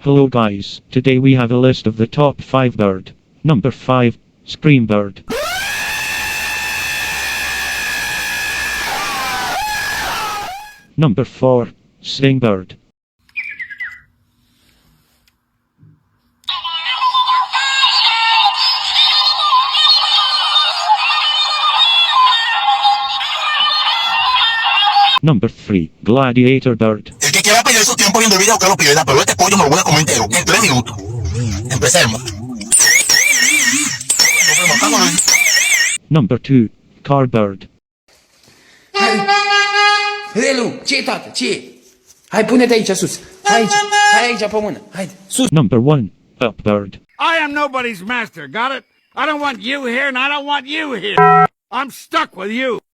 Hello guys, today we have a list of the top 5 bird. Number 5, scream bird. Number 4, sing bird. Number 3, gladiator bird. El que quiera perder su tiempo viendo el video que lo pierda, pero este pollo me lo voy a comer entero en 3 minutos. Empecemos. Number 2, car bird. Relu, ce tată, ce? Hai, pune-te aici sus. Hai aici pe mână. Haide, sus. Number 1, up bird. I am nobody's master, got it? I don't want you here and I don't want you here. I'm stuck with you.